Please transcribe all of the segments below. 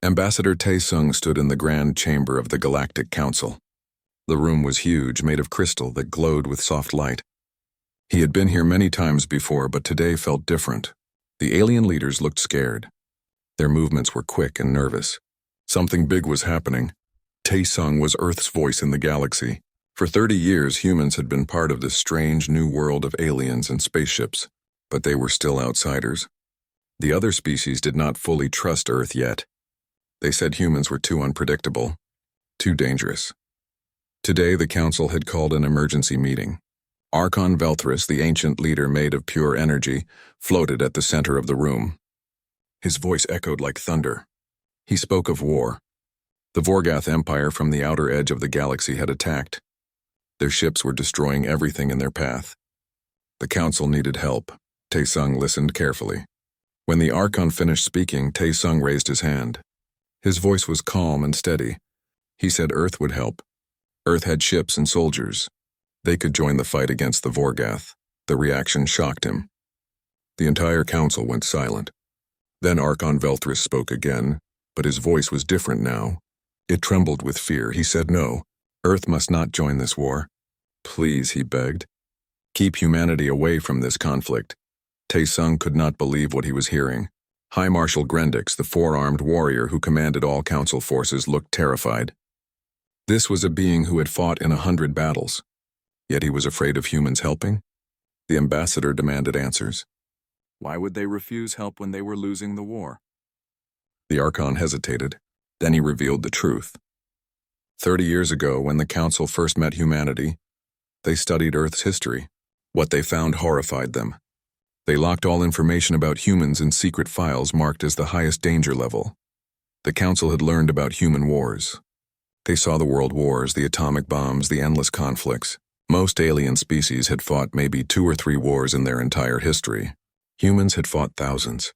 Ambassador Tae-sung stood in the grand chamber of the Galactic Council. The room was huge, made of crystal that glowed with soft light. He had been here many times before, but today felt different. The alien leaders looked scared. Their movements were quick and nervous. Something big was happening. Tae-sung was Earth's voice in the galaxy. For 30 years, humans had been part of this strange new world of aliens and spaceships, but they were still outsiders. The other species did not fully trust Earth yet. They said humans were too unpredictable, too dangerous. Today, the council had called an emergency meeting. Archon Velthris, the ancient leader made of pure energy, floated at the center of the room. His voice echoed like thunder. He spoke of war. The Vorgath Empire from the outer edge of the galaxy had attacked. Their ships were destroying everything in their path. The council needed help. Tae-sung listened carefully. When the Archon finished speaking, Tae-sung raised his hand. His voice was calm and steady. He said Earth would help. Earth had ships and soldiers. They could join the fight against the Vorgath. The reaction shocked him. The entire council went silent. Then Archon Velthris spoke again, but his voice was different now. It trembled with fear. He said no. Earth must not join this war. Please, he begged. Keep humanity away from this conflict. Tae-sung could not believe what he was hearing. High Marshal Grendix, the four-armed warrior who commanded all council forces, looked terrified. This was a being who had fought in 100 battles. Yet he was afraid of humans helping? The ambassador demanded answers. Why would they refuse help when they were losing the war? The Archon hesitated. Then he revealed the truth. 30 years ago, when the council first met humanity, they studied Earth's history. What they found horrified them. They locked all information about humans in secret files marked as the highest danger level. The council had learned about human wars. They saw the world wars, the atomic bombs, the endless conflicts. Most alien species had fought maybe 2 or 3 wars in their entire history. Humans had fought thousands.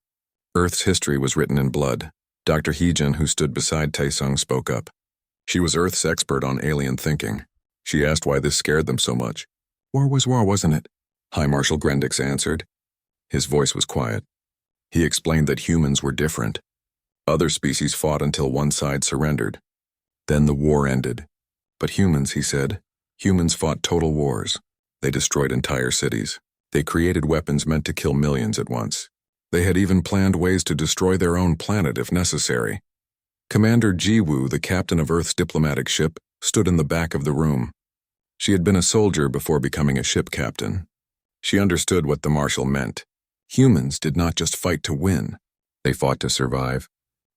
Earth's history was written in blood. Dr. Heejin, who stood beside Tae-sung, spoke up. She was Earth's expert on alien thinking. She asked why this scared them so much. War was war, wasn't it? High Marshal Grendix answered. His voice was quiet. He explained that humans were different. Other species fought until one side surrendered. Then the war ended. But humans, he said, humans fought total wars. They destroyed entire cities. They created weapons meant to kill millions at once. They had even planned ways to destroy their own planet if necessary. Commander Ji-woo, the captain of Earth's diplomatic ship, stood in the back of the room. She had been a soldier before becoming a ship captain. She understood what the marshal meant. Humans did not just fight to win. They fought to survive.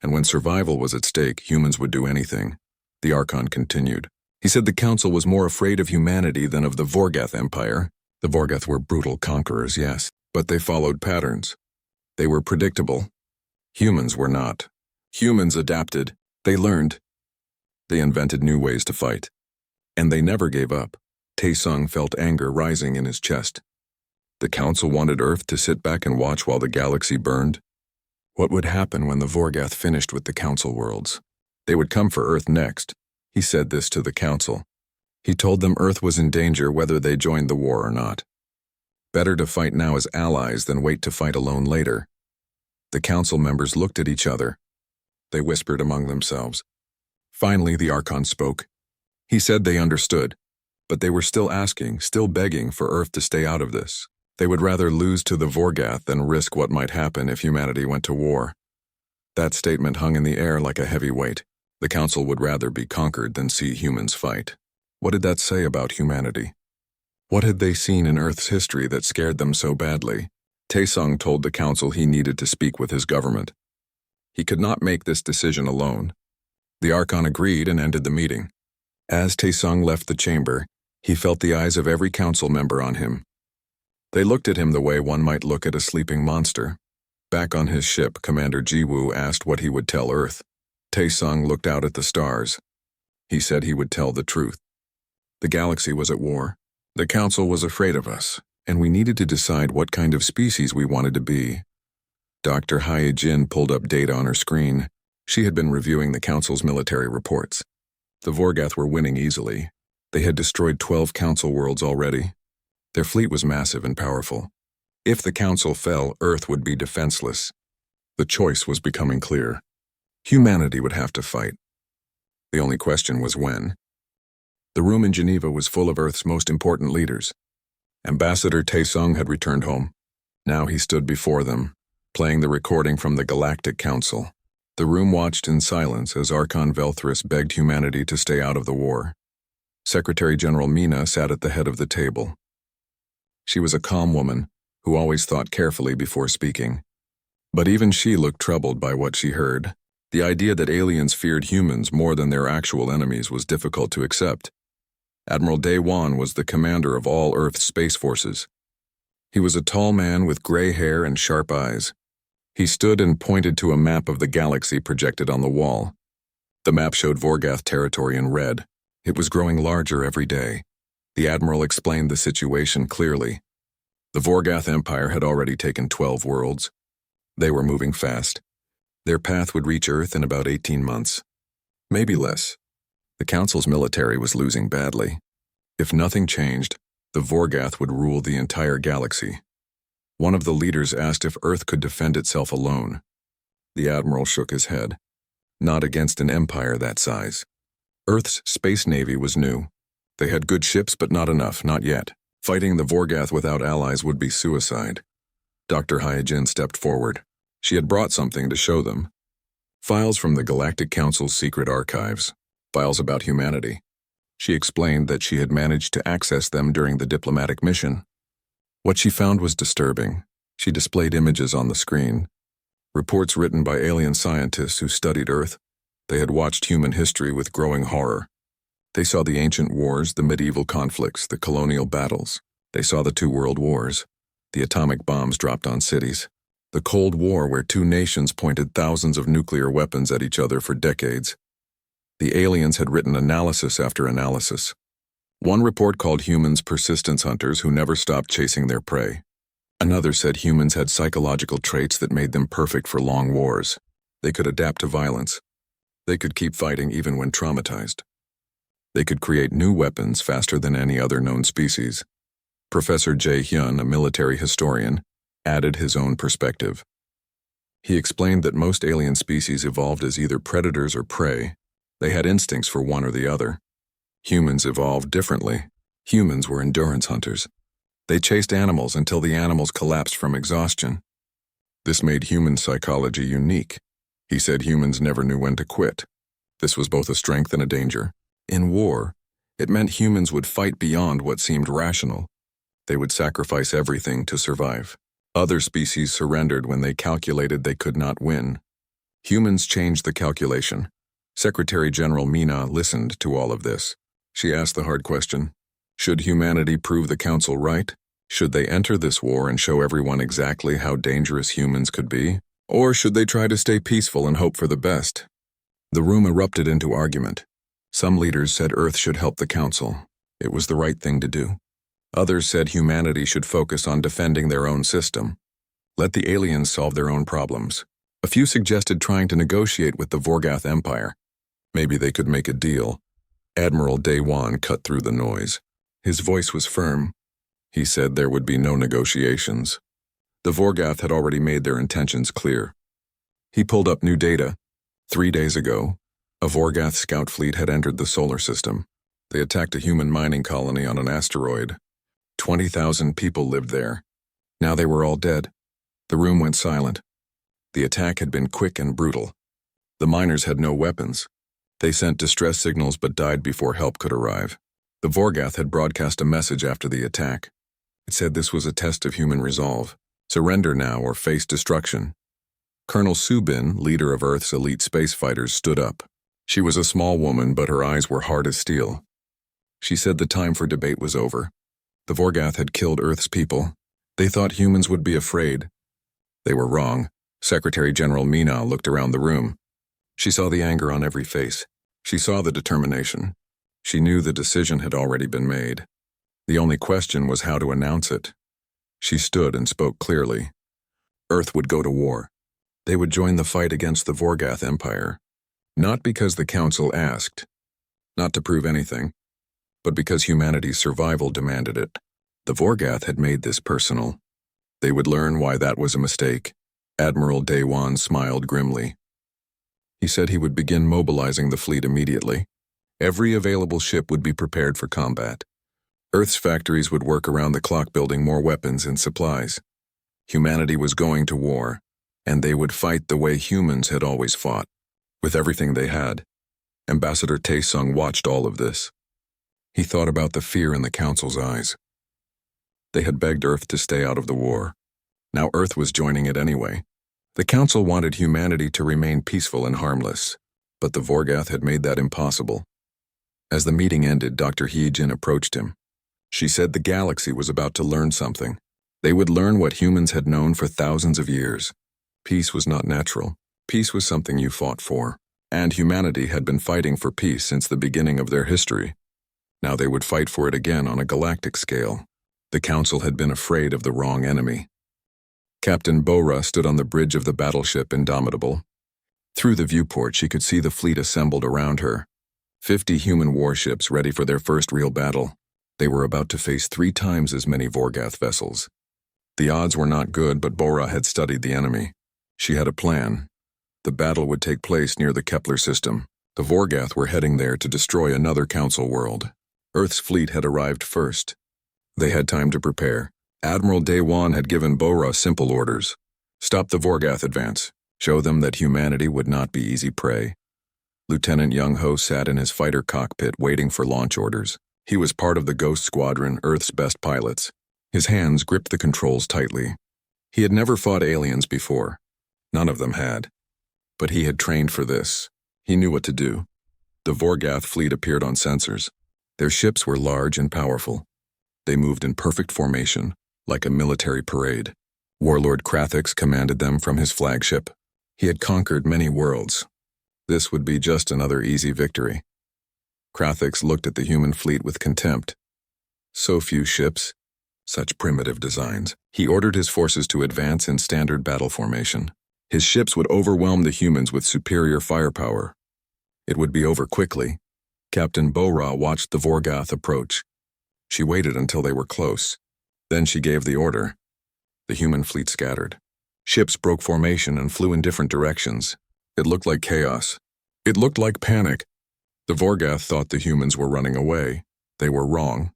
And when survival was at stake, humans would do anything. The Archon continued. He said the council was more afraid of humanity than of the Vorgath Empire. The Vorgath were brutal conquerors, yes, but they followed patterns. They were predictable. Humans were not. Humans adapted. They learned. They invented new ways to fight. And they never gave up. Tae-sung felt anger rising in his chest. The council wanted Earth to sit back and watch while the galaxy burned. What would happen when the Vorgath finished with the council worlds? They would come for Earth next. He said this to the council. He told them Earth was in danger whether they joined the war or not. Better to fight now as allies than wait to fight alone later. The council members looked at each other. They whispered among themselves. Finally, the Archon spoke. He said they understood, but they were still asking, still begging for Earth to stay out of this. They would rather lose to the Vorgath than risk what might happen if humanity went to war. That statement hung in the air like a heavy weight. The council would rather be conquered than see humans fight. What did that say about humanity? What had they seen in Earth's history that scared them so badly? Tae-sung told the council he needed to speak with his government. He could not make this decision alone. The Archon agreed and ended the meeting. As Tae-sung left the chamber, he felt the eyes of every council member on him. They looked at him the way one might look at a sleeping monster. Back on his ship, Commander Ji-woo asked what he would tell Earth. Tae-sung looked out at the stars. He said he would tell the truth. The galaxy was at war. The council was afraid of us, and we needed to decide what kind of species we wanted to be. Dr. Hae-jin pulled up data on her screen. She had been reviewing the council's military reports. The Vorgath were winning easily. They had destroyed 12 council worlds already. Their fleet was massive and powerful. If the council fell, Earth would be defenseless. The choice was becoming clear. Humanity would have to fight. The only question was when. The room in Geneva was full of Earth's most important leaders. Ambassador Taesung had returned home. Now he stood before them, playing the recording from the Galactic Council. The room watched in silence as Archon Velthris begged humanity to stay out of the war. Secretary General Mina sat at the head of the table. She was a calm woman who always thought carefully before speaking. But even she looked troubled by what she heard. The idea that aliens feared humans more than their actual enemies was difficult to accept. Admiral Daewon was the commander of all Earth's space forces. He was a tall man with gray hair and sharp eyes. He stood and pointed to a map of the galaxy projected on the wall. The map showed Vorgath territory in red. It was growing larger every day. The admiral explained the situation clearly. The Vorgath Empire had already taken 12 worlds. They were moving fast. Their path would reach Earth in about 18 months. Maybe less. The Council's military was losing badly. If nothing changed, the Vorgath would rule the entire galaxy. One of the leaders asked if Earth could defend itself alone. The admiral shook his head. Not against an empire that size. Earth's space navy was new. They had good ships, but not enough, not yet. Fighting the Vorgath without allies would be suicide. Dr. Hyojin stepped forward. She had brought something to show them. Files from the Galactic Council's secret archives. Files about humanity. She explained that she had managed to access them during the diplomatic mission. What she found was disturbing. She displayed images on the screen. Reports written by alien scientists who studied Earth. They had watched human history with growing horror. They saw the ancient wars, the medieval conflicts, the colonial battles. They saw the 2 world wars, the atomic bombs dropped on cities, the Cold War where 2 nations pointed thousands of nuclear weapons at each other for decades. The aliens had written analysis after analysis. One report called humans persistence hunters who never stopped chasing their prey. Another said humans had psychological traits that made them perfect for long wars. They could adapt to violence. They could keep fighting even when traumatized. They could create new weapons faster than any other known species. Professor Jae Hyun, a military historian, added his own perspective. He explained that most alien species evolved as either predators or prey. They had instincts for one or the other. Humans evolved differently. Humans were endurance hunters. They chased animals until the animals collapsed from exhaustion. This made human psychology unique. He said humans never knew when to quit. This was both a strength and a danger. In war, it meant humans would fight beyond what seemed rational. They would sacrifice everything to survive. Other species surrendered when they calculated they could not win. Humans changed the calculation. Secretary General Mina listened to all of this. She asked the hard question. Should humanity prove the Council right? Should they enter this war and show everyone exactly how dangerous humans could be? Or should they try to stay peaceful and hope for the best? The room erupted into argument. Some leaders said Earth should help the Council. It was the right thing to do. Others said humanity should focus on defending their own system. Let the aliens solve their own problems. A few suggested trying to negotiate with the Vorgath Empire. Maybe they could make a deal. Admiral Daewon cut through the noise. His voice was firm. He said there would be no negotiations. The Vorgath had already made their intentions clear. He pulled up new data. 3 days ago, a Vorgath scout fleet had entered the solar system. They attacked a human mining colony on an asteroid. 20,000 people lived there. Now they were all dead. The room went silent. The attack had been quick and brutal. The miners had no weapons. They sent distress signals but died before help could arrive. The Vorgath had broadcast a message after the attack. It said this was a test of human resolve. Surrender now or face destruction. Colonel Subin, leader of Earth's elite space fighters, stood up. She was a small woman, but her eyes were hard as steel. She said the time for debate was over. The Vorgath had killed Earth's people. They thought humans would be afraid. They were wrong. Secretary General Mina looked around the room. She saw the anger on every face. She saw the determination. She knew the decision had already been made. The only question was how to announce it. She stood and spoke clearly. Earth would go to war. They would join the fight against the Vorgath Empire. Not because the Council asked. Not to prove anything. But because humanity's survival demanded it. The Vorgath had made this personal. They would learn why that was a mistake. Admiral Daewon smiled grimly. He said he would begin mobilizing the fleet immediately. Every available ship would be prepared for combat. Earth's factories would work around the clock building more weapons and supplies. Humanity was going to war, and they would fight the way humans had always fought, with everything they had. Ambassador Taesung watched all of this. He thought about the fear in the Council's eyes. They had begged Earth to stay out of the war. Now Earth was joining it anyway. The Council wanted humanity to remain peaceful and harmless, but the Vorgath had made that impossible. As the meeting ended, Dr. Heejin approached him. She said the galaxy was about to learn something. They would learn what humans had known for thousands of years. Peace was not natural. Peace was something you fought for, and humanity had been fighting for peace since the beginning of their history. Now they would fight for it again on a galactic scale. The Council had been afraid of the wrong enemy. Captain Bora stood on the bridge of the battleship Indomitable. Through the viewport, she could see the fleet assembled around her. 50 human warships ready for their first real battle. They were about to face 3 times as many Vorgath vessels. The odds were not good, but Bora had studied the enemy. She had a plan. The battle would take place near the Kepler system. The Vorgath were heading there to destroy another Council world. Earth's fleet had arrived first. They had time to prepare. Admiral Daewon had given Bora simple orders. Stop the Vorgath advance. Show them that humanity would not be easy prey. Lieutenant Young-ho sat in his fighter cockpit waiting for launch orders. He was part of the Ghost Squadron, Earth's best pilots. His hands gripped the controls tightly. He had never fought aliens before. None of them had. But he had trained for this. He knew what to do. The Vorgath fleet appeared on sensors. Their ships were large and powerful. They moved in perfect formation, like a military parade. Warlord Krathix commanded them from his flagship. He had conquered many worlds. This would be just another easy victory. Krathix looked at the human fleet with contempt. So few ships, such primitive designs. He ordered his forces to advance in standard battle formation. His ships would overwhelm the humans with superior firepower. It would be over quickly. Captain Bora watched the Vorgath approach. She waited until they were close. Then she gave the order. The human fleet scattered. Ships broke formation and flew in different directions. It looked like chaos. It looked like panic. The Vorgath thought the humans were running away. They were wrong.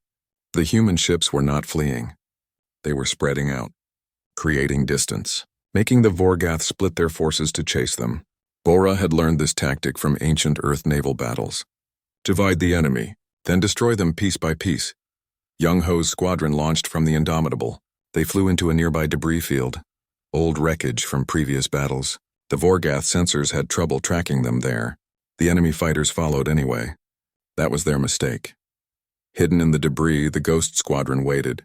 The human ships were not fleeing. They were spreading out, creating distance, making the Vorgath split their forces to chase them. Bora had learned this tactic from ancient Earth naval battles. Divide the enemy, then destroy them piece by piece. Young-ho's squadron launched from the Indomitable. They flew into a nearby debris field, old wreckage from previous battles. The Vorgath sensors had trouble tracking them there. The enemy fighters followed anyway. That was their mistake. Hidden in the debris, the Ghost Squadron waited.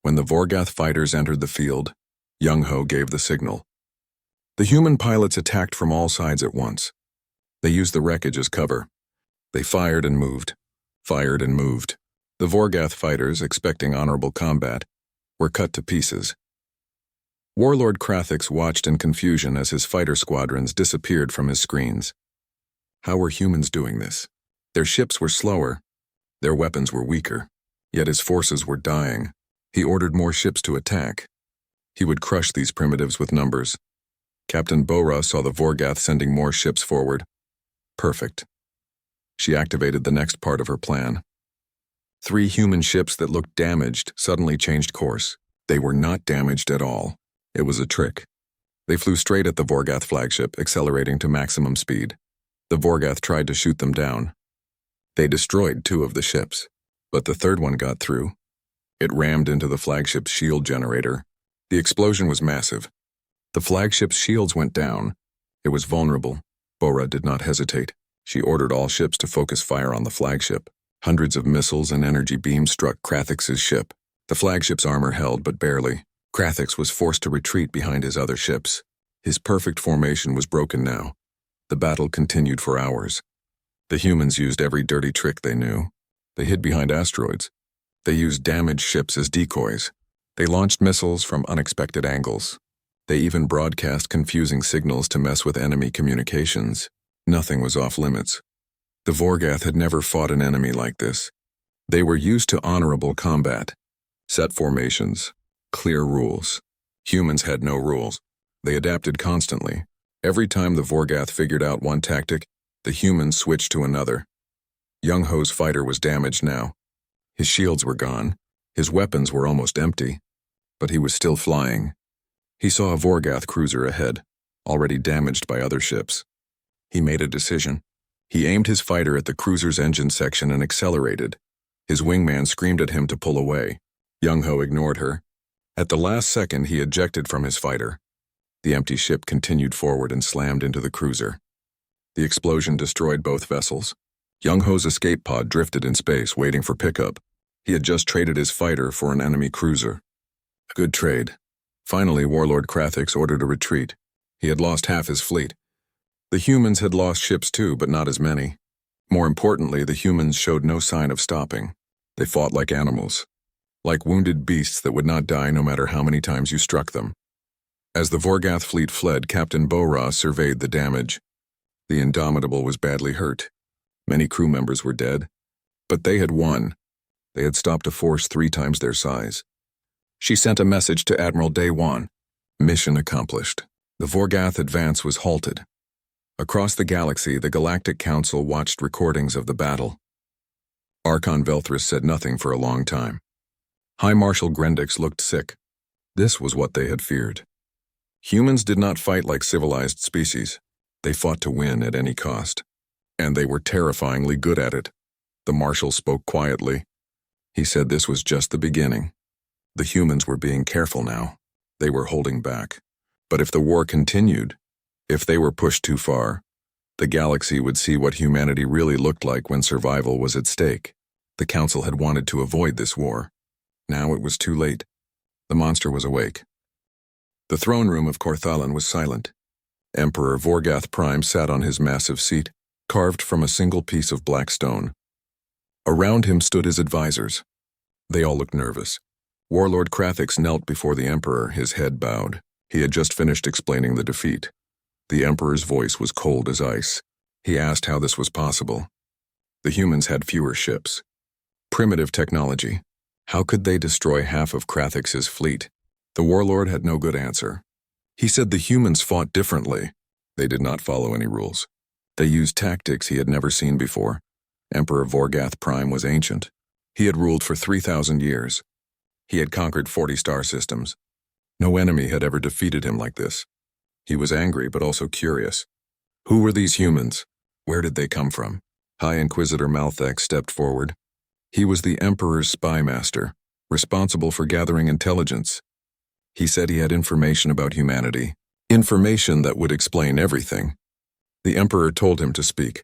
When the Vorgath fighters entered the field, Young-ho gave the signal. The human pilots attacked from all sides at once. They used the wreckage as cover. They fired and moved. Fired and moved. The Vorgath fighters, expecting honorable combat, were cut to pieces. Warlord Krathix watched in confusion as his fighter squadrons disappeared from his screens. How were humans doing this? Their ships were slower. Their weapons were weaker. Yet his forces were dying. He ordered more ships to attack. He would crush these primitives with numbers. Captain Bora saw the Vorgath sending more ships forward. Perfect. She activated the next part of her plan. 3 human ships that looked damaged suddenly changed course. They were not damaged at all. It was a trick. They flew straight at the Vorgath flagship, accelerating to maximum speed. The Vorgath tried to shoot them down. They destroyed 2 of the ships, but the third one got through. It rammed into the flagship's shield generator. The explosion was massive. The flagship's shields went down. It was vulnerable. Bora did not hesitate. She ordered all ships to focus fire on the flagship. Hundreds of missiles and energy beams struck Krathix's ship. The flagship's armor held, but barely. Krathix was forced to retreat behind his other ships. His perfect formation was broken now. The battle continued for hours. The humans used every dirty trick they knew. They hid behind asteroids. They used damaged ships as decoys. They launched missiles from unexpected angles. They even broadcast confusing signals to mess with enemy communications. Nothing was off limits. The Vorgath had never fought an enemy like this. They were used to honorable combat. Set formations. Clear rules. Humans had no rules. They adapted constantly. Every time the Vorgath figured out one tactic, the humans switched to another. Young Ho's fighter was damaged now. His shields were gone. His weapons were almost empty. But he was still flying. He saw a Vorgath cruiser ahead, already damaged by other ships. He made a decision. He aimed his fighter at the cruiser's engine section and accelerated. His wingman screamed at him to pull away. Young Ho ignored her. At the last second, he ejected from his fighter. The empty ship continued forward and slammed into the cruiser. The explosion destroyed both vessels. Young Ho's escape pod drifted in space, waiting for pickup. He had just traded his fighter for an enemy cruiser. A good trade. Finally, Warlord Krathix ordered a retreat. He had lost half his fleet. The humans had lost ships too, but not as many. More importantly, the humans showed no sign of stopping. They fought like animals. Like wounded beasts that would not die no matter how many times you struck them. As the Vorgath fleet fled, Captain Bora surveyed the damage. The Indomitable was badly hurt. Many crew members were dead. But they had won. They had stopped a force 3 times their size. She sent a message to Admiral Daewon. Mission accomplished. The Vorgath advance was halted. Across the galaxy, the Galactic Council watched recordings of the battle. Archon Velthris said nothing for a long time. High Marshal Grendix looked sick. This was what they had feared. Humans did not fight like civilized species. They fought to win at any cost. And they were terrifyingly good at it. The Marshal spoke quietly. He said this was just the beginning. The humans were being careful now. They were holding back. But if the war continued, if they were pushed too far, the galaxy would see what humanity really looked like when survival was at stake. The Council had wanted to avoid this war. Now it was too late. The monster was awake. The throne room of Korthalan was silent. Emperor Vorgath Prime sat on his massive seat, carved from a single piece of black stone. Around him stood his advisors. They all looked nervous. Warlord Krathix knelt before the Emperor, his head bowed. He had just finished explaining the defeat. The Emperor's voice was cold as ice. He asked how this was possible. The humans had fewer ships. Primitive technology. How could they destroy half of Krathix's fleet? The warlord had no good answer. He said the humans fought differently. They did not follow any rules. They used tactics he had never seen before. Emperor Vorgath Prime was ancient. He had ruled for 3,000 years. He had conquered 40 star systems. No enemy had ever defeated him like this. He was angry but also curious. Who were these humans? Where did they come from? High Inquisitor Malthek stepped forward. He was the Emperor's spy master, responsible for gathering intelligence. He said he had information about humanity, information that would explain everything. The Emperor told him to speak.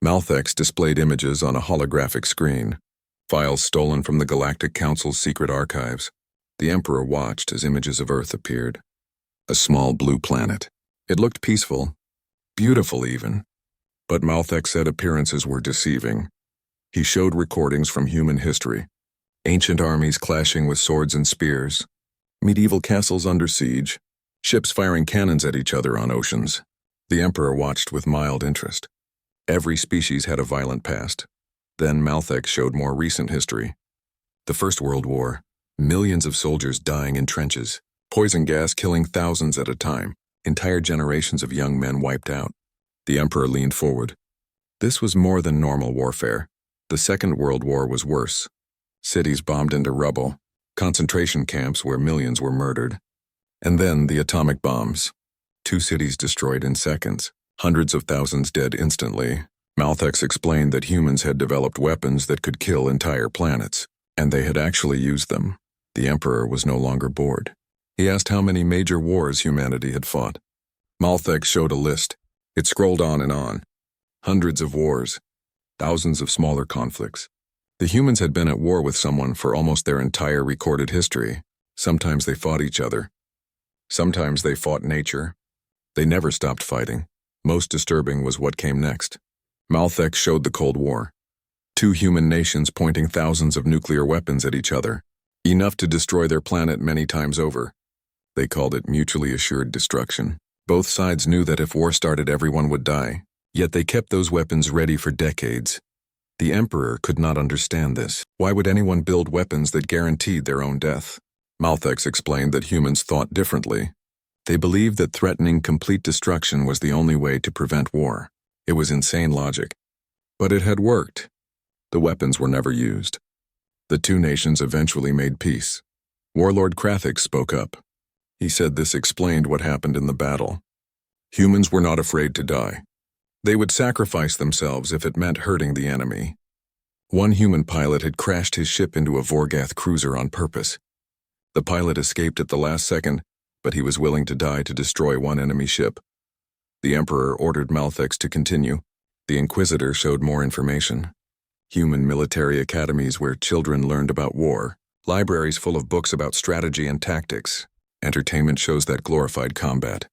Malthex displayed images on a holographic screen, files stolen from the Galactic Council's secret archives. The Emperor watched as images of Earth appeared. A small blue planet. It looked peaceful, beautiful even. But Malthex said appearances were deceiving. He showed recordings from human history. Ancient armies clashing with swords and spears. Medieval castles under siege. Ships firing cannons at each other on oceans. The Emperor watched with mild interest. Every species had a violent past. Then Malthex showed more recent history. The First World War. Millions of soldiers dying in trenches. Poison gas killing thousands at a time. Entire generations of young men wiped out. The Emperor leaned forward. This was more than normal warfare. The Second World War was worse. Cities bombed into rubble. Concentration camps where millions were murdered. And then the atomic bombs. 2 cities destroyed in seconds. Hundreds of thousands dead instantly. Malthex explained that humans had developed weapons that could kill entire planets. And they had actually used them. The Emperor was no longer bored. He asked how many major wars humanity had fought. Malthex showed a list. It scrolled on and on. Hundreds of wars. Thousands of smaller conflicts. The humans had been at war with someone for almost their entire recorded history. Sometimes they fought each other. Sometimes they fought nature. They never stopped fighting. Most disturbing was what came next. Malthex showed the Cold War. 2 human nations pointing thousands of nuclear weapons at each other. Enough to destroy their planet many times over. They called it mutually assured destruction. Both sides knew that if war started, everyone would die. Yet they kept those weapons ready for decades. The Emperor could not understand this. Why would anyone build weapons that guaranteed their own death? Malthex explained that humans thought differently. They believed that threatening complete destruction was the only way to prevent war. It was insane logic. But it had worked. The weapons were never used. The two nations eventually made peace. Warlord Krathix spoke up. He said this explained what happened in the battle. Humans were not afraid to die. They would sacrifice themselves if it meant hurting the enemy. One human pilot had crashed his ship into a Vorgath cruiser on purpose. The pilot escaped at the last second, but he was willing to die to destroy one enemy ship. The Emperor ordered Malthex to continue. The Inquisitor showed more information. Human military academies where children learned about war, libraries full of books about strategy and tactics, entertainment shows that glorified combat.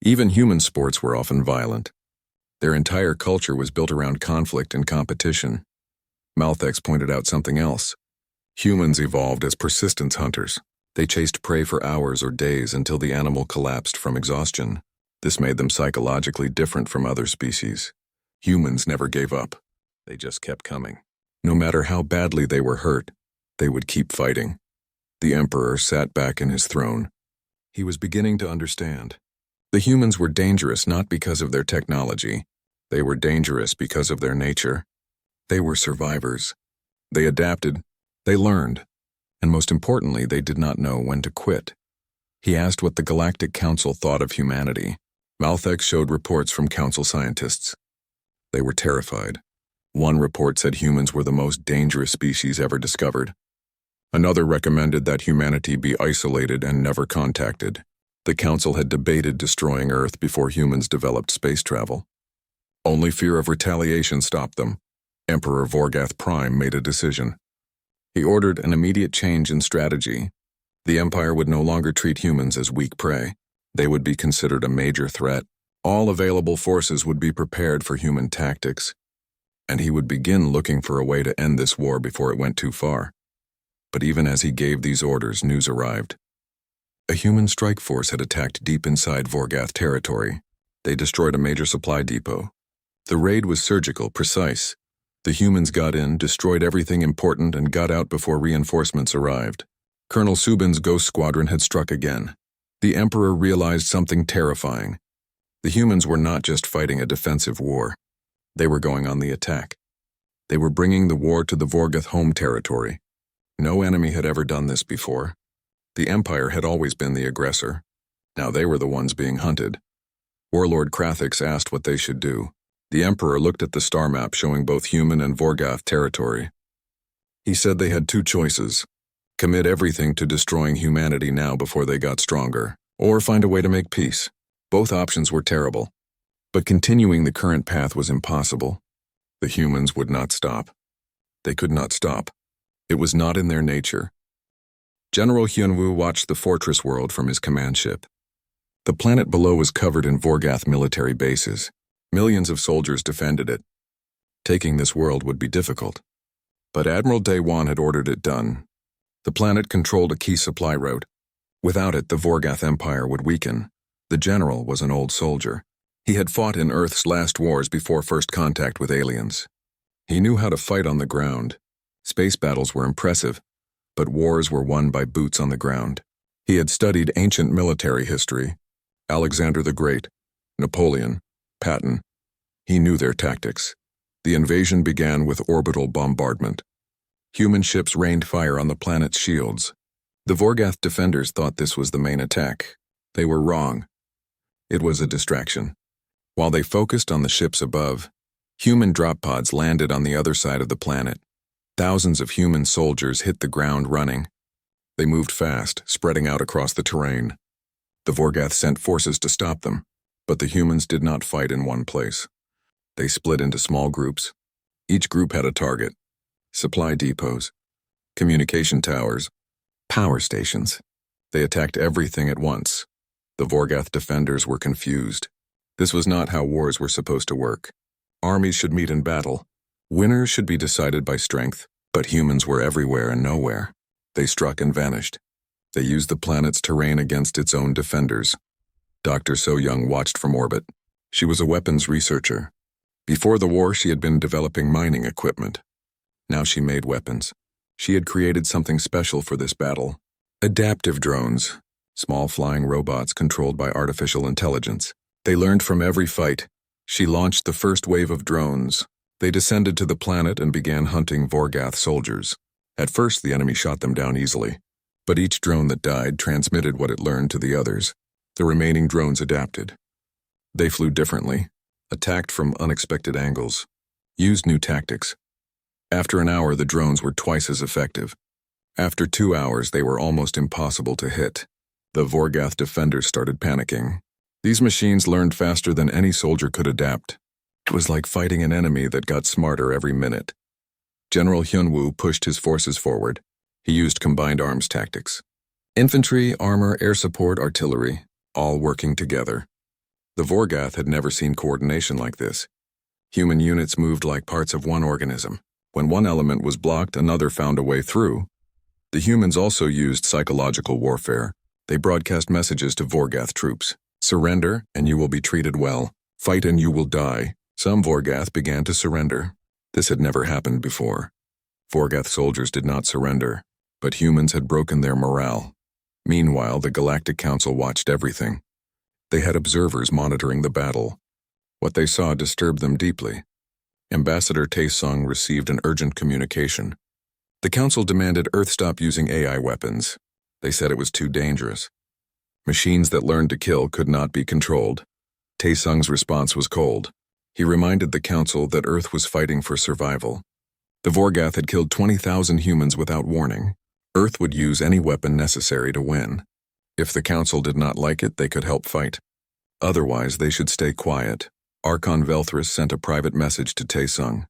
Even human sports were often violent. Their entire culture was built around conflict and competition. Malthex pointed out something else. Humans evolved as persistence hunters. They chased prey for hours or days until the animal collapsed from exhaustion. This made them psychologically different from other species. Humans never gave up. They just kept coming. No matter how badly they were hurt, they would keep fighting. The Emperor sat back in his throne. He was beginning to understand. The humans were dangerous not because of their technology. They were dangerous because of their nature. They were survivors. They adapted. They learned. And most importantly, they did not know when to quit. He asked what the Galactic Council thought of humanity. Malthex showed reports from Council scientists. They were terrified. One report said humans were the most dangerous species ever discovered. Another recommended that humanity be isolated and never contacted. The Council had debated destroying Earth before humans developed space travel. Only fear of retaliation stopped them. Emperor Vorgath Prime made a decision. He ordered an immediate change in strategy. The Empire would no longer treat humans as weak prey. They would be considered a major threat. All available forces would be prepared for human tactics. And he would begin looking for a way to end this war before it went too far. But even as he gave these orders, news arrived. A human strike force had attacked deep inside Vorgath territory. They destroyed a major supply depot. The raid was surgical, precise. The humans got in, destroyed everything important, and got out before reinforcements arrived. Colonel Subin's Ghost Squadron had struck again. The Emperor realized something terrifying. The humans were not just fighting a defensive war. They were going on the attack. They were bringing the war to the Vorgath home territory. No enemy had ever done this before. The Empire had always been the aggressor. Now they were the ones being hunted. Warlord Krathix asked what they should do. The Emperor looked at the star map showing both human and Vorgath territory. He said they had two choices: commit everything to destroying humanity now before they got stronger, or find a way to make peace. Both options were terrible. But continuing the current path was impossible. The humans would not stop. They could not stop. It was not in their nature. General Hyunwoo watched the fortress world from his command ship. The planet below was covered in Vorgath military bases. Millions of soldiers defended it. Taking this world would be difficult. But Admiral Daewon had ordered it done. The planet controlled a key supply route. Without it, the Vorgath Empire would weaken. The general was an old soldier. He had fought in Earth's last wars before first contact with aliens. He knew how to fight on the ground. Space battles were impressive, but wars were won by boots on the ground. He had studied ancient military history. Alexander the Great, Napoleon, Patton. He knew their tactics. The invasion began with orbital bombardment. Human ships rained fire on the planet's shields. The Vorgath defenders thought this was the main attack. They were wrong. It was a distraction. While they focused on the ships above, human drop pods landed on the other side of the planet. Thousands of human soldiers hit the ground running. They moved fast, spreading out across the terrain. The Vorgath sent forces to stop them, but the humans did not fight in one place. They split into small groups. Each group had a target: supply depots, communication towers, power stations. They attacked everything at once. The Vorgath defenders were confused. This was not how wars were supposed to work. Armies should meet in battle. Winners should be decided by strength, but humans were everywhere and nowhere. They struck and vanished. They used the planet's terrain against its own defenders. Dr. So-Young watched from orbit. She was a weapons researcher. Before the war, she had been developing mining equipment. Now she made weapons. She had created something special for this battle: adaptive drones, small flying robots controlled by artificial intelligence. They learned from every fight. She launched the first wave of drones. They descended to the planet and began hunting Vorgath soldiers. At first, the enemy shot them down easily, but each drone that died transmitted what it learned to the others. The remaining drones adapted. They flew differently, attacked from unexpected angles, used new tactics. After an hour, the drones were twice as effective. After 2 hours, they were almost impossible to hit. The Vorgath defenders started panicking. These machines learned faster than any soldier could adapt. It was like fighting an enemy that got smarter every minute. General Hyunwoo pushed his forces forward. He used combined arms tactics. Infantry, armor, air support, artillery, all working together. The Vorgath had never seen coordination like this. Human units moved like parts of one organism. When one element was blocked, another found a way through. The humans also used psychological warfare. They broadcast messages to Vorgath troops. Surrender, and you will be treated well. Fight and you will die. Some Vorgath began to surrender. This had never happened before. Vorgath soldiers did not surrender, but humans had broken their morale. Meanwhile, the Galactic Council watched everything. They had observers monitoring the battle. What they saw disturbed them deeply. Ambassador Taesung received an urgent communication. The Council demanded Earth stop using AI weapons. They said it was too dangerous. Machines that learned to kill could not be controlled. Taesung's response was cold. He reminded the Council that Earth was fighting for survival. The Vorgath had killed 20,000 humans without warning. Earth would use any weapon necessary to win. If the Council did not like it, they could help fight. Otherwise, they should stay quiet. Archon Velthris sent a private message to Taesung.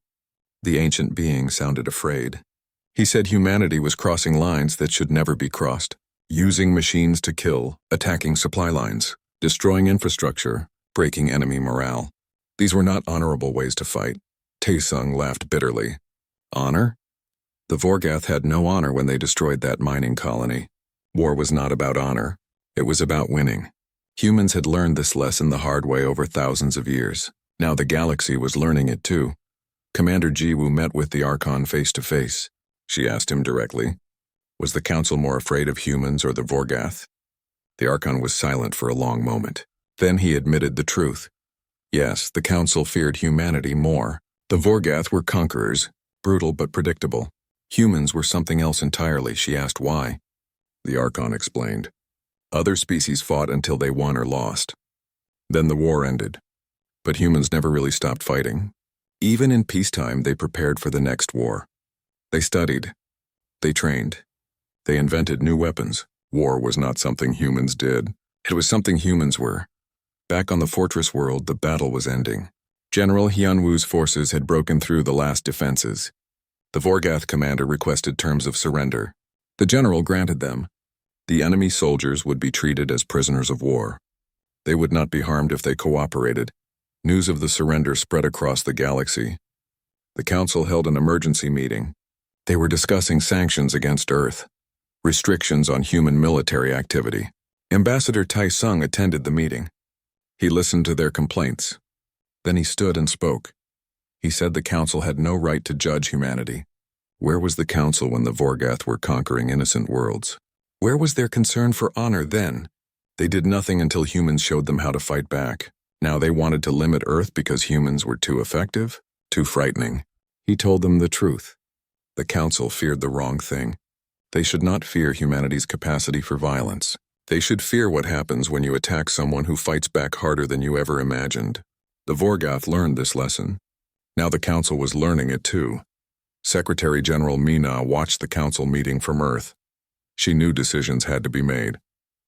The ancient being sounded afraid. He said humanity was crossing lines that should never be crossed. Using machines to kill, attacking supply lines, destroying infrastructure, breaking enemy morale. These were not honorable ways to fight. Taesung laughed bitterly. Honor? The Vorgath had no honor when they destroyed that mining colony. War was not about honor. It was about winning. Humans had learned this lesson the hard way over thousands of years. Now the galaxy was learning it too. Commander Jiwoo met with the Archon face to face. She asked him directly. Was the Council more afraid of humans or the Vorgath? The Archon was silent for a long moment. Then he admitted the truth. Yes, the Council feared humanity more. The Vorgath were conquerors, brutal but predictable. Humans were something else entirely. She asked why. The Archon explained. Other species fought until they won or lost. Then the war ended. But humans never really stopped fighting. Even in peacetime, they prepared for the next war. They studied. They trained. They invented new weapons. War was not something humans did. It was something humans were. Back on the fortress world, the battle was ending. General Hyunwoo's forces had broken through the last defenses. The Vorgath commander requested terms of surrender. The general granted them. The enemy soldiers would be treated as prisoners of war. They would not be harmed if they cooperated. News of the surrender spread across the galaxy. The Council held an emergency meeting. They were discussing sanctions against Earth, restrictions on human military activity. Ambassador Taesung attended the meeting. He listened to their complaints. Then he stood and spoke. He said the Council had no right to judge humanity. Where was the Council when the Vorgath were conquering innocent worlds? Where was their concern for honor then? They did nothing until humans showed them how to fight back. Now they wanted to limit Earth because humans were too effective, too frightening. He told them the truth. The Council feared the wrong thing. They should not fear humanity's capacity for violence. They should fear what happens when you attack someone who fights back harder than you ever imagined. The Vorgath learned this lesson. Now the Council was learning it too. Secretary General Mina watched the Council meeting from Earth. She knew decisions had to be made.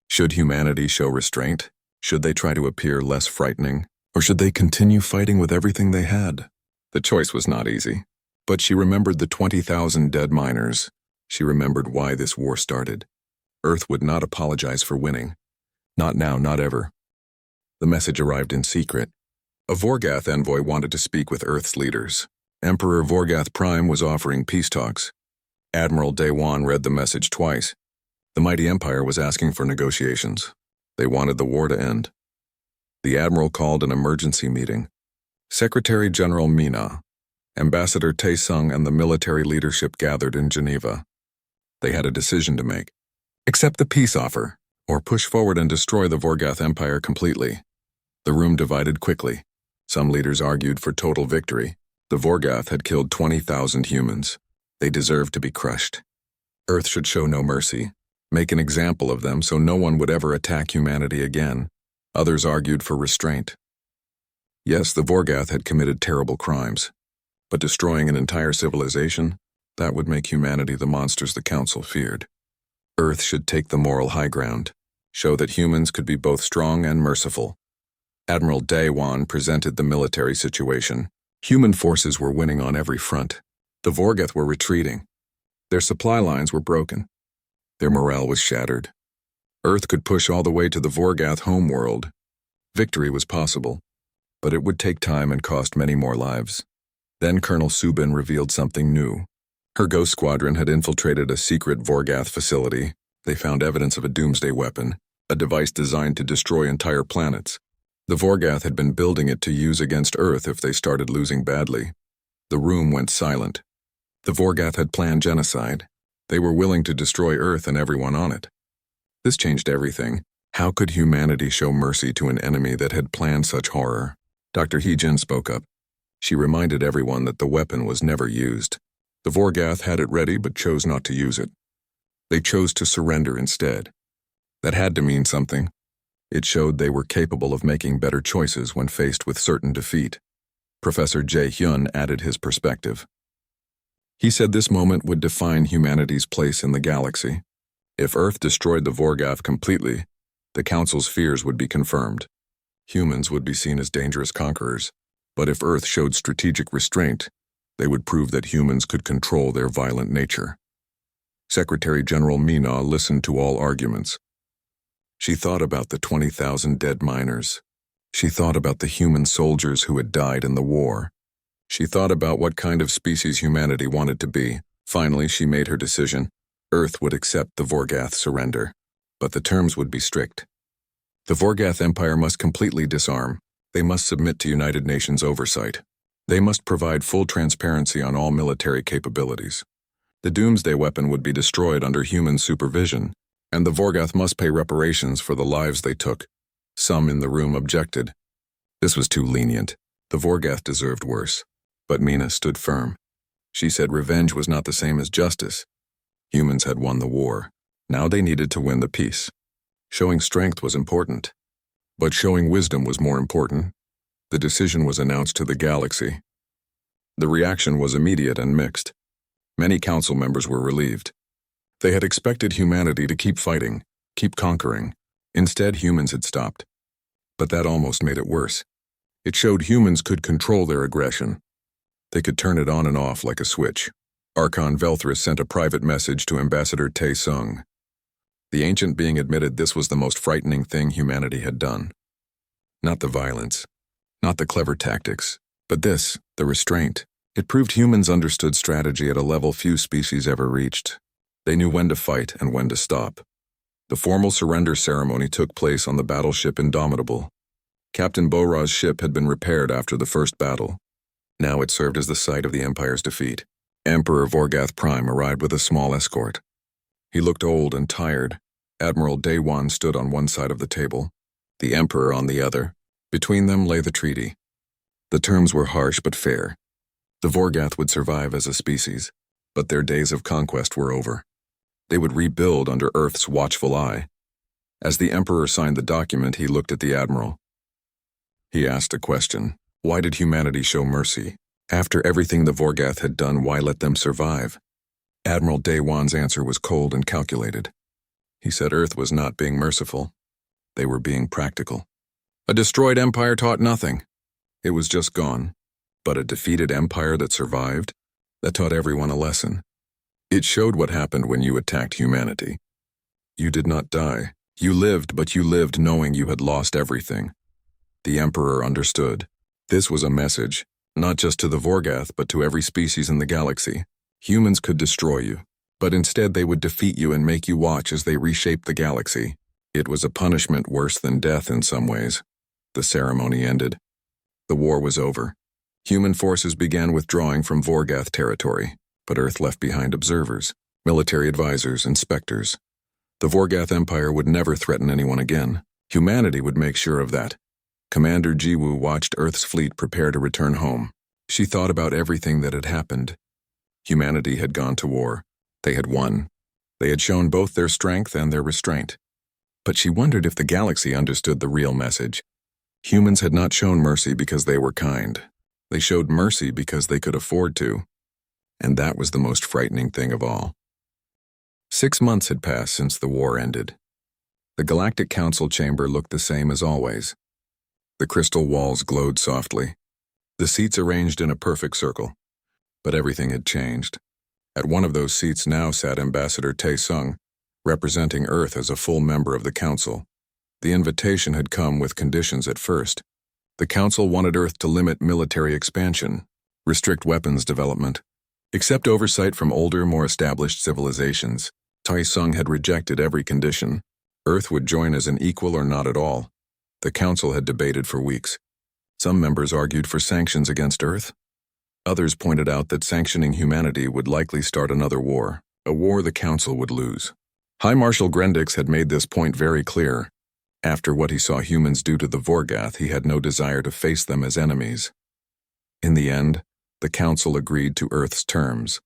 Should humanity show restraint? Should they try to appear less frightening? Or should they continue fighting with everything they had? The choice was not easy. But she remembered the 20,000 dead miners. She remembered why this war started. Earth would not apologize for winning. Not now, not ever. The message arrived in secret. A Vorgath envoy wanted to speak with Earth's leaders. Emperor Vorgath Prime was offering peace talks. Admiral Daewon read the message twice. The mighty empire was asking for negotiations. They wanted the war to end. The admiral called an emergency meeting. Secretary General Mina, Ambassador Taesung, and the military leadership gathered in Geneva. They had a decision to make. Accept the peace offer, or push forward and destroy the Vorgath Empire completely. The room divided quickly. Some leaders argued for total victory. The Vorgath had killed 20,000 humans. They deserved to be crushed. Earth should show no mercy, make an example of them so no one would ever attack humanity again. Others argued for restraint. Yes, the Vorgath had committed terrible crimes, but destroying an entire civilization, that would make humanity the monsters the Council feared. Earth should take the moral high ground, show that humans could be both strong and merciful. Admiral Daewon presented the military situation. Human forces were winning on every front. The Vorgath were retreating. Their supply lines were broken. Their morale was shattered. Earth could push all the way to the Vorgath homeworld. Victory was possible, but it would take time and cost many more lives. Then Colonel Subin revealed something new. Her Ghost Squadron had infiltrated a secret Vorgath facility. They found evidence of a doomsday weapon, a device designed to destroy entire planets. The Vorgath had been building it to use against Earth if they started losing badly. The room went silent. The Vorgath had planned genocide. They were willing to destroy Earth and everyone on it. This changed everything. How could humanity show mercy to an enemy that had planned such horror? Dr. Heejin spoke up. She reminded everyone that the weapon was never used. The Vorgath had it ready but chose not to use it. They chose to surrender instead. That had to mean something. It showed they were capable of making better choices when faced with certain defeat. Professor Jae-hyun added his perspective. He said this moment would define humanity's place in the galaxy. If Earth destroyed the Vorgath completely, the Council's fears would be confirmed. Humans would be seen as dangerous conquerors, but if Earth showed strategic restraint, they would prove that humans could control their violent nature. Secretary General Mina listened to all arguments. She thought about the 20,000 dead miners. She thought about the human soldiers who had died in the war. She thought about what kind of species humanity wanted to be. Finally, she made her decision. Earth would accept the Vorgath surrender, but the terms would be strict. The Vorgath Empire must completely disarm. They must submit to United Nations oversight. They must provide full transparency on all military capabilities. The doomsday weapon would be destroyed under human supervision, and the Vorgath must pay reparations for the lives they took. Some in the room objected. This was too lenient. The Vorgath deserved worse. But Mina stood firm. She said revenge was not the same as justice. Humans had won the war. Now they needed to win the peace. Showing strength was important, but showing wisdom was more important. The decision was announced to the galaxy. The reaction was immediate and mixed. Many council members were relieved. They had expected humanity to keep fighting, keep conquering. Instead, humans had stopped. But that almost made it worse. It showed humans could control their aggression. They could turn it on and off like a switch. Archon Velthris sent a private message to Ambassador Tae Sung. The ancient being admitted this was the most frightening thing humanity had done. Not the violence, not the clever tactics, but this, the restraint. It proved humans understood strategy at a level few species ever reached. They knew when to fight and when to stop. The formal surrender ceremony took place on the battleship Indomitable. Captain Bora's ship had been repaired after the first battle. Now it served as the site of the Empire's defeat. Emperor Vorgath Prime arrived with a small escort. He looked old and tired. Admiral Daewon stood on one side of the table, the Emperor on the other. Between them lay the treaty. The terms were harsh but fair. The Vorgath would survive as a species, but their days of conquest were over. They would rebuild under Earth's watchful eye. As the Emperor signed the document, he looked at the Admiral. He asked a question. Why did humanity show mercy? After everything the Vorgath had done, why let them survive? Admiral Daewon's answer was cold and calculated. He said Earth was not being merciful. They were being practical. A destroyed empire taught nothing. It was just gone. But a defeated empire that survived, that taught everyone a lesson. It showed what happened when you attacked humanity. You did not die. You lived, but you lived knowing you had lost everything. The Emperor understood. This was a message, not just to the Vorgath, but to every species in the galaxy. Humans could destroy you, but instead they would defeat you and make you watch as they reshaped the galaxy. It was a punishment worse than death in some ways. The ceremony ended. The war was over. Human forces began withdrawing from Vorgath territory, but Earth left behind observers, military advisors, inspectors. The Vorgath Empire would never threaten anyone again. Humanity would make sure of that. Commander Jiwoo watched Earth's fleet prepare to return home. She thought about everything that had happened. Humanity had gone to war. They had won. They had shown both their strength and their restraint. But she wondered if the galaxy understood the real message. Humans had not shown mercy because they were kind. They showed mercy because they could afford to. And that was the most frightening thing of all. 6 months had passed since the war ended. The Galactic Council chamber looked the same as always. The crystal walls glowed softly. The seats arranged in a perfect circle. But everything had changed. At one of those seats now sat Ambassador Tae-sung, representing Earth as a full member of the Council. The invitation had come with conditions at first. The Council wanted Earth to limit military expansion, restrict weapons development, accept oversight from older, more established civilizations. Tae-sung had rejected every condition. Earth would join as an equal or not at all. The Council had debated for weeks. Some members argued for sanctions against Earth. Others pointed out that sanctioning humanity would likely start another war, a war the Council would lose. High Marshal Grendix had made this point very clear. After what he saw humans do to the Vorgath, he had no desire to face them as enemies. In the end, the Council agreed to Earth's terms.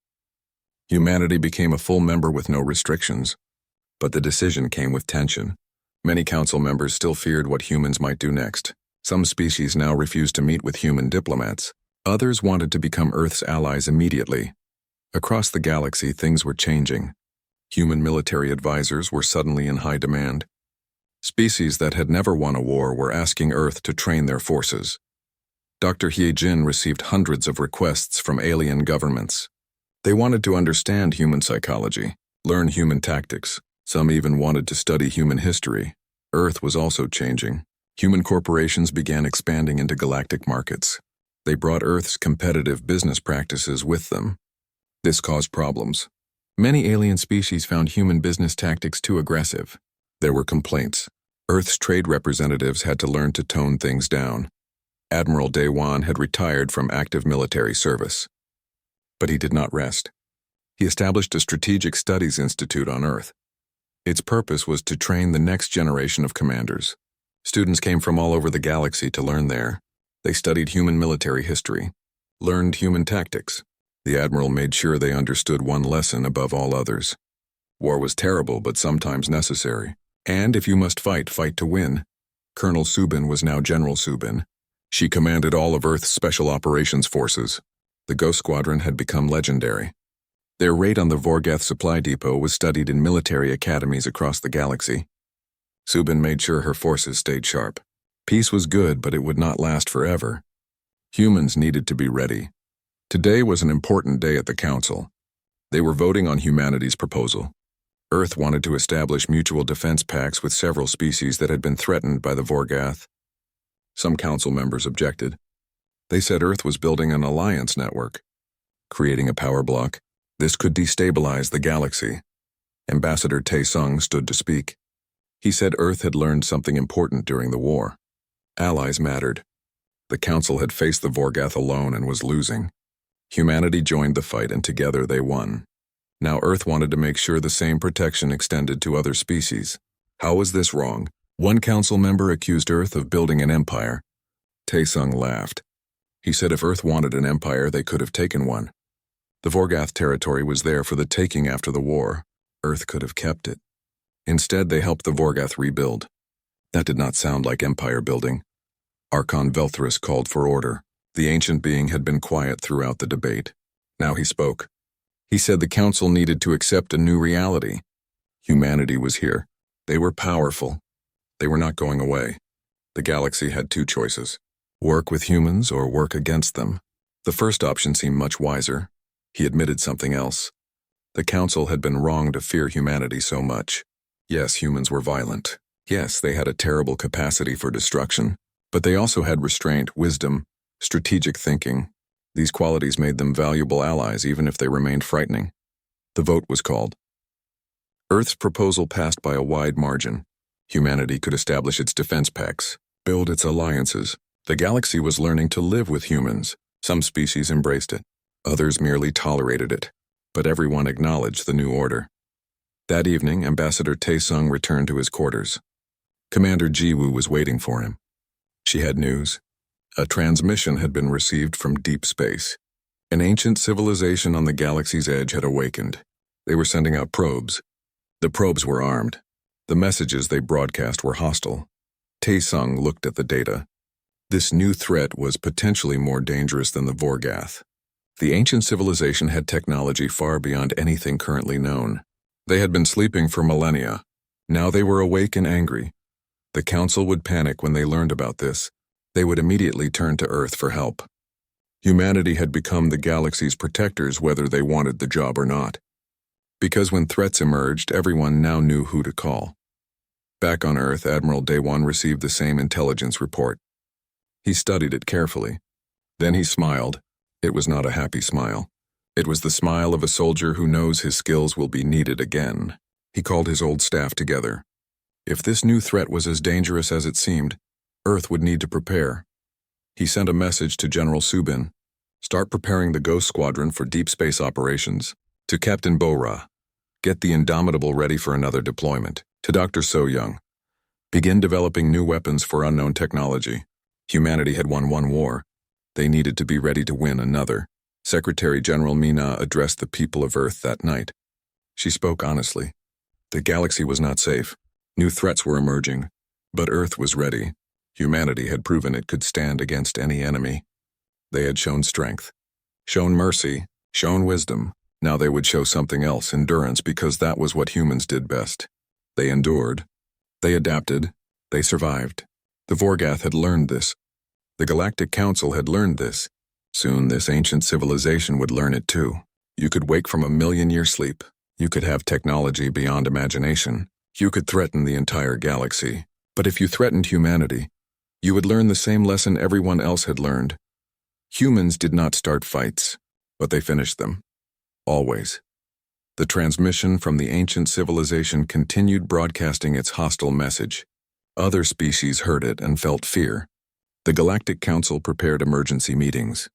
Humanity became a full member with no restrictions. But the decision came with tension. Many Council members still feared what humans might do next. Some species now refused to meet with human diplomats. Others wanted to become Earth's allies immediately. Across the galaxy, things were changing. Human military advisors were suddenly in high demand. Species that had never won a war were asking Earth to train their forces. Dr. Hye-jin received hundreds of requests from alien governments. They wanted to understand human psychology, learn human tactics. Some even wanted to study human history. Earth was also changing. Human corporations began expanding into galactic markets. They brought Earth's competitive business practices with them. This caused problems. Many alien species found human business tactics too aggressive. There were complaints. Earth's trade representatives had to learn to tone things down. Admiral Daewon had retired from active military service. But he did not rest. He established a strategic studies institute on Earth. Its purpose was to train the next generation of commanders. Students came from all over the galaxy to learn there. They studied human military history, learned human tactics. The Admiral made sure they understood one lesson above all others. War was terrible, but sometimes necessary. And if you must fight, fight to win. Colonel Subin was now General Subin. She commanded all of Earth's Special Operations Forces. The Ghost Squadron had become legendary. Their raid on the Vorgath supply depot was studied in military academies across the galaxy. Subin made sure her forces stayed sharp. Peace was good, but it would not last forever. Humans needed to be ready. Today was an important day at the Council. They were voting on humanity's proposal. Earth wanted to establish mutual defense pacts with several species that had been threatened by the Vorgath. Some Council members objected. They said Earth was building an alliance network, creating a power block. This could destabilize the galaxy. Ambassador Tae-sung stood to speak. He said Earth had learned something important during the war. Allies mattered. The Council had faced the Vorgath alone and was losing. Humanity joined the fight, and together they won. Now Earth wanted to make sure the same protection extended to other species. How was this wrong? One Council member accused Earth of building an empire. Tae-sung laughed. He said if Earth wanted an empire, they could have taken one. The Vorgath territory was there for the taking after the war. Earth could have kept it. Instead, they helped the Vorgath rebuild. That did not sound like empire building. Archon Velthrus called for order. The ancient being had been quiet throughout the debate. Now he spoke. He said the Council needed to accept a new reality. Humanity was here. They were powerful. They were not going away. The galaxy had two choices: work with humans or work against them. The first option seemed much wiser. He admitted something else. The Council had been wrong to fear humanity so much. Yes, humans were violent. Yes, they had a terrible capacity for destruction. But they also had restraint, wisdom, strategic thinking. These qualities made them valuable allies even if they remained frightening. The vote was called. Earth's proposal passed by a wide margin. Humanity could establish its defense pacts, build its alliances. The galaxy was learning to live with humans. Some species embraced it. Others merely tolerated it. But everyone acknowledged the new order. That evening, Ambassador Taesung returned to his quarters. Commander Jiwoo was waiting for him. She had news. A transmission had been received from deep space. An ancient civilization on the galaxy's edge had awakened. They were sending out probes. The probes were armed. The messages they broadcast were hostile. Taesung looked at the data. This new threat was potentially more dangerous than the Vorgath. The ancient civilization had technology far beyond anything currently known. They had been sleeping for millennia. Now they were awake and angry. The Council would panic when they learned about this. They would immediately turn to Earth for help. Humanity had become the galaxy's protectors whether they wanted the job or not. Because when threats emerged, everyone now knew who to call. Back on Earth, Admiral Daewon received the same intelligence report. He studied it carefully. Then he smiled. It was not a happy smile. It was the smile of a soldier who knows his skills will be needed again. He called his old staff together. If this new threat was as dangerous as it seemed, Earth would need to prepare. He sent a message to General Subin. Start preparing the Ghost Squadron for deep space operations. To Captain Bora, get the Indomitable ready for another deployment. To Dr. So-young, begin developing new weapons for unknown technology. Humanity had won one war. They needed to be ready to win another. Secretary General Mina addressed the people of Earth that night. She spoke honestly. The galaxy was not safe. New threats were emerging, but Earth was ready. Humanity had proven it could stand against any enemy. They had shown strength, shown mercy, shown wisdom. Now they would show something else, endurance, because that was what humans did best. They endured. They adapted. They survived. The Vorgath had learned this. The Galactic Council had learned this. Soon this ancient civilization would learn it too. You could wake from a million-year sleep. You could have technology beyond imagination. You could threaten the entire galaxy. But if you threatened humanity, you would learn the same lesson everyone else had learned. Humans did not start fights, but they finished them. Always. The transmission from the ancient civilization continued broadcasting its hostile message. Other species heard it and felt fear. The Galactic Council prepared emergency meetings.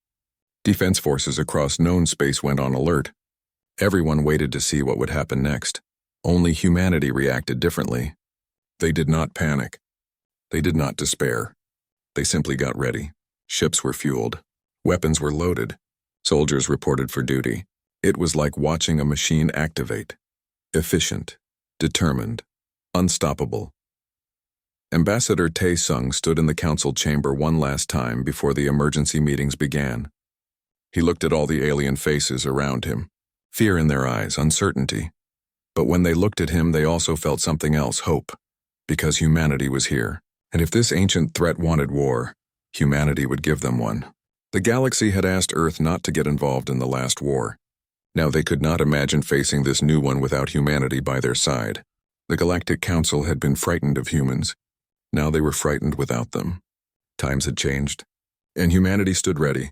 Defense forces across known space went on alert. Everyone waited to see what would happen next. Only humanity reacted differently. They did not panic. They did not despair. They simply got ready. Ships were fueled. Weapons were loaded. Soldiers reported for duty. It was like watching a machine activate. Efficient, determined, unstoppable. Ambassador Taesung stood in the council chamber one last time before the emergency meetings began. He looked at all the alien faces around him. Fear in their eyes, uncertainty. But when they looked at him, they also felt something else, hope. Because humanity was here. And if this ancient threat wanted war, humanity would give them one. The galaxy had asked Earth not to get involved in the last war. Now they could not imagine facing this new one without humanity by their side. The Galactic Council had been frightened of humans. Now they were frightened without them. Times had changed, and humanity stood ready.